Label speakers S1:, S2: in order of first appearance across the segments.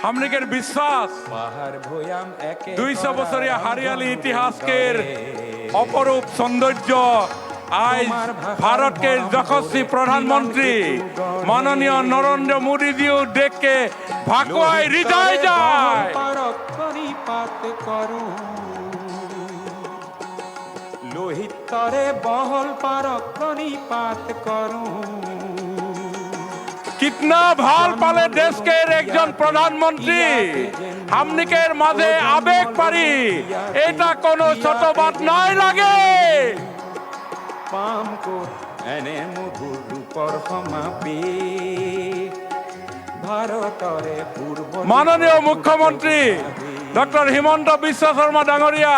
S1: हमनिकेर विश्वास 200 বছরিয়া হারিয়ালি ইতিহাসকের অপরূপ সৌন্দর্য आज भारत के यशस्वी प्रधानमंत्री माननीय नरेंद्र मोदी जी देख के भाकुआई हृदय जाए
S2: लोहित तरे बहल पारक प्रणिपात करूं
S1: कितना भाल पाले देश के एक जन प्रधानमंत्री हमनिकेर माঝে आवेग पारी एटा कोनो ছোট बात নাই লাগে
S2: पाम को एने मधुर रूपर समापे भारतरे पूर्व
S1: माननीय मुख्यमंत्री डॉक्टर हिमंत बिश्व शर्मा डांगरिया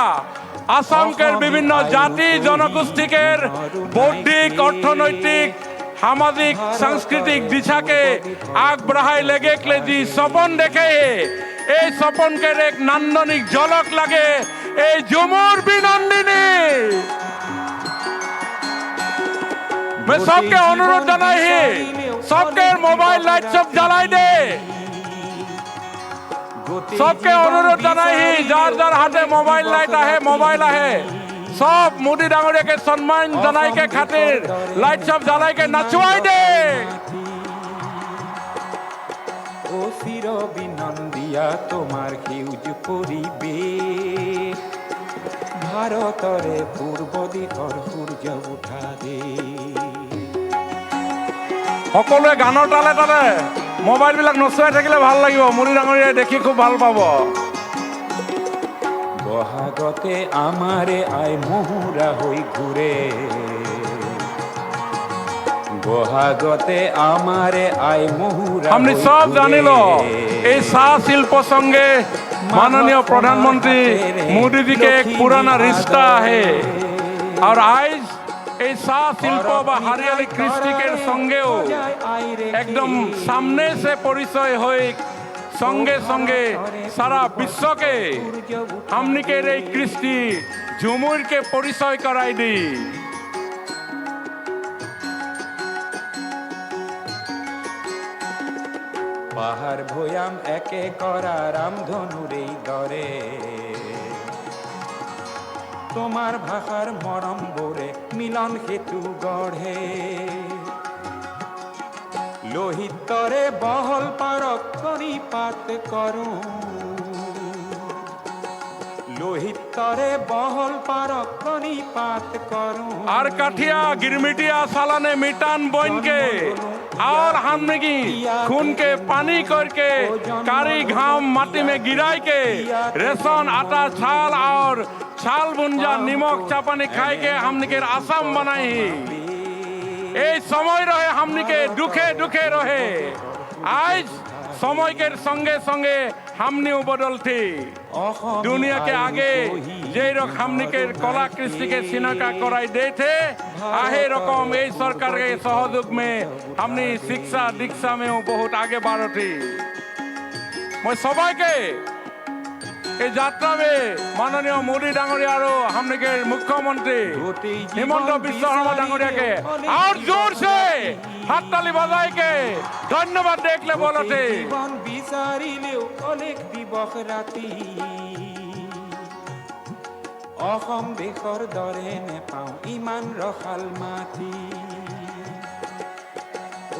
S1: आसाम के विभिन्न जाति जनगोष्ठी के बौद्धिक अर्थनैतिक सामाजिक सांस्कृतिक दिशा के आग बढ़ाई लेगे जी सपन देखे ए सपन के एक नान्दनिक झलक लगे ए झुमुर बिनंदिनी मैं सबके अनुरोध जनाई सबके मोबाइल लाइट सब जलाई दे सबके अनुरोध जनाई जार जार हाथे मोबाइल लाइट आहे सब मोदी डांगरिया के सम्मान जनाई के खातिर लाइट सब जलाई के नचवाई दे
S2: ओ सिर बिनंदिया तुम्हार हिउज परिवेश भारतरे पूर्व दिशर सूर्य उठा दे
S1: সকলোৱে গানৰ তালে তালে মোবাইল বিলাক নচুৱাই থাকিলে ভাল লাগিব মুৰি ডাঙৰীয়াই দেখি খুব ভাল পাব
S2: বহাগতে আমারে আই মহুরা হই ঘুরে বহাগতে আমারে আই মহুরা
S1: हमने सब জানিলো এই চাহ শিল্প संगे माननीय प्रधानमंत्री मोदी जी के एक पुराना रिश्ता है और आज এই চাহ শিল্প বা হারিয়ালি কৃষ্টিকের সঙ্গেও একদম সামনে সে পরিচয় হয়ে সঙ্গে সঙ্গে সারা বিশ্বকে हमनिकेर এই কৃষ্টি ঝুমুরকে পরিচয় করাই দিই
S2: পাহাড় ভয়াম একে করা রামধনুর এই দরে তোমার ভাষার মরম বোরে মিলন হেতু গড়ে লোহিত তরে বহল পারক প্रणिपात করুঁ लोहित तरे बहल पारक प्रणिपात करूं
S1: और कठिया गिरमिटिया सालाने मिटान बोन के और हमने की खून के पानी करके कारी घाम माटी में गिराई के रेशन आटा छाल और छाल बुंजा निमक चापानी खाई के हमने के आसाम बनाई ए समय रहे हमने के दुखे दुखे रहे आज समय के संगे संगे हमने बदलती दुनिया के आगे जे रक हमने के कला कृष्टि के सिनका कराई देते आहे रकम ए सरकार के सहयोग में हमने शिक्षा दीक्षा में बहुत आगे बढ़ती मैं सबाई के এই যাত্রা में माननीय मोदी डांगरिया हमने के मुख्यमंत्री हिमंत बिश्व शर्मा डांगरिया के और जोर से हाथ ताली बजाई के धन्यवाद देखले बोलते
S2: জীবন বিচারিলেও অনেক দিবস রাতি অসম দেশৰ দৰে নেপাওঁ ইমান ৰখাল মাটি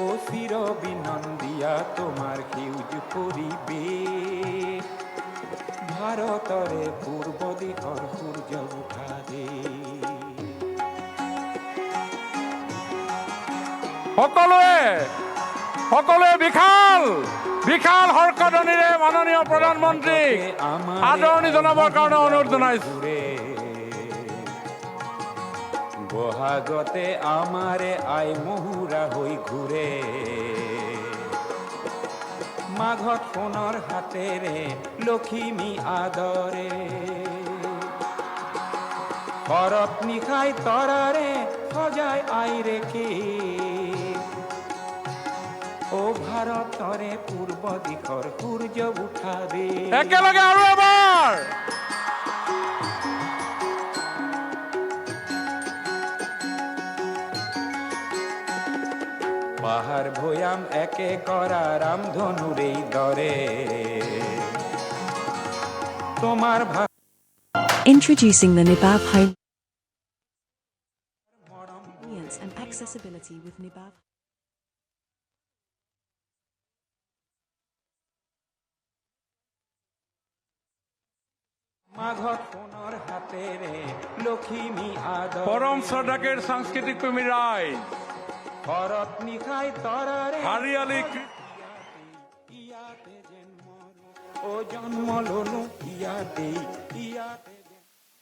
S2: ও চিৰ বিনন্দিয়া তোমাৰ সেউজ পৰিৱেশ ভাৰতৰে পূৰ্ব দিশৰ সূৰ্য উঠা দে
S1: সকলোৱে বিশাল বিশাল হৰ্ষধ্বনিৰে মাননীয় প্ৰধানমন্ত্ৰী আদৰণি জনাবৰ কাৰণে অনুৰোধ জনাইছো
S2: বহাগতে আমাৰে আই মহুৰা হৈ ঘূৰে মাঘত সোণৰ হাতেৰে লখিমী আদৰে শৰৎ নিশাই তৰাৰে সজাই আই ৰেখে ও ভাৰতৰে পূৰ্ব দিশৰ সূৰ্য উঠা দে
S1: একেলগে আৰু এবাৰ
S2: পাহাড় ভয়াম একে করা রামধনুর এই দরে তোমার
S3: Introducing the Nibab Home convenience and accessibility with Nibab.
S2: মাঘত সোণৰ হাতেৰে লখিমী আদৰ
S1: পরম শ্রদ্ধাকের সাংস্কৃতিক প্রেমী রায়
S2: ঘৰত নিশাই তৰাৰে
S1: হারিয়ালি
S2: ইয়াতে যেন মৰো, অ জন্ম ললো ইয়াতে